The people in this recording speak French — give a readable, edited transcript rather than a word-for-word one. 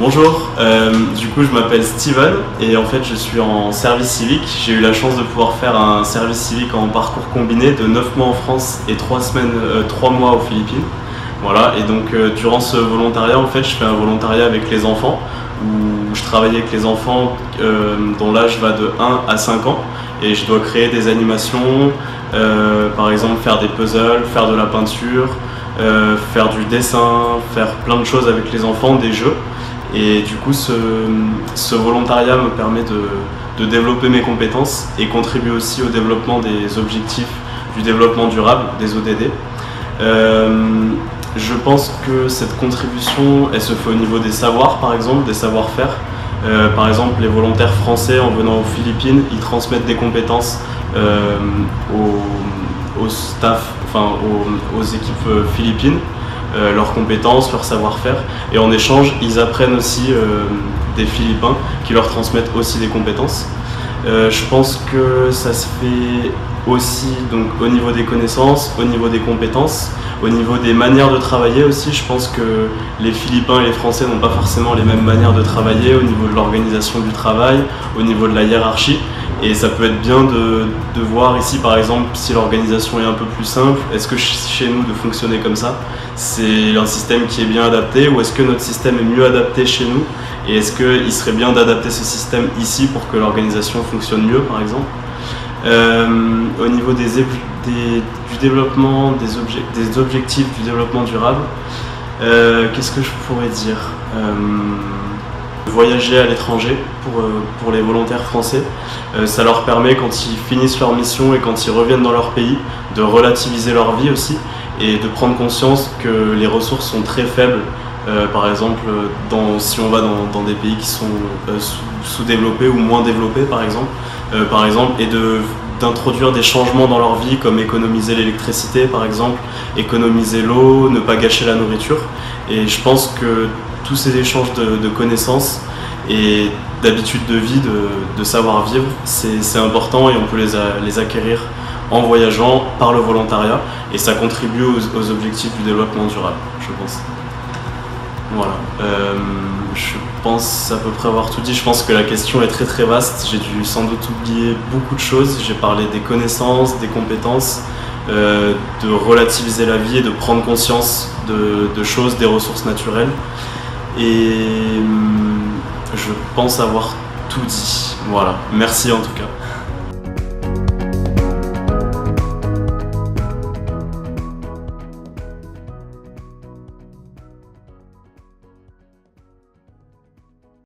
Bonjour, du coup je m'appelle Steven et en fait je suis en service civique. J'ai eu la chance de pouvoir faire un service civique en parcours combiné de 9 mois en France et 3 mois aux Philippines. Voilà, et donc durant ce volontariat en fait je fais un volontariat avec les enfants où je travaille avec les enfants dont l'âge va de 1 à 5 ans et je dois créer des animations, par exemple faire des puzzles, faire de la peinture, faire du dessin, faire plein de choses avec les enfants, des jeux. Et du coup, ce volontariat me permet de développer mes compétences et contribue aussi au développement des objectifs du développement durable, des ODD. Je pense que cette contribution, elle se fait au niveau des savoirs, par exemple, des savoir-faire. Par exemple, les volontaires français, en venant aux Philippines, ils transmettent des compétences au staff, enfin aux équipes philippines. Leurs compétences, leur savoir-faire, et en échange ils apprennent aussi des Philippins qui leur transmettent aussi des compétences. Je pense que ça se fait aussi donc, au niveau des connaissances, au niveau des compétences, au niveau des manières de travailler aussi. Je pense que les Philippins et les Français n'ont pas forcément les mêmes manières de travailler au niveau de l'organisation du travail, au niveau de la hiérarchie. Et ça peut être bien de voir ici par exemple si l'organisation est un peu plus simple, est-ce que chez nous de fonctionner comme ça, c'est un système qui est bien adapté ou est-ce que notre système est mieux adapté chez nous et est-ce qu'il serait bien d'adapter ce système ici pour que l'organisation fonctionne mieux par exemple. Au niveau du développement, des objectifs du développement durable, qu'est-ce que je pourrais dire voyager à l'étranger pour les volontaires français. Ça leur permet, quand ils finissent leur mission et quand ils reviennent dans leur pays, de relativiser leur vie aussi et de prendre conscience que les ressources sont très faibles. Par exemple, si on va dans des pays qui sont sous-développés ou moins développés, par exemple, et d'introduire des changements dans leur vie comme économiser l'électricité, par exemple, économiser l'eau, ne pas gâcher la nourriture. Et je pense que tous ces échanges de connaissances et d'habitudes de vie, de savoir-vivre, c'est important et on peut les acquérir en voyageant par le volontariat et ça contribue aux objectifs du développement durable, je pense. Voilà, je pense à peu près avoir tout dit. Je pense que la question est très très vaste, j'ai dû sans doute oublier beaucoup de choses. J'ai parlé des connaissances, des compétences, de relativiser la vie et de prendre conscience de choses, des ressources naturelles. Et je pense avoir tout dit. Voilà, merci en tout cas.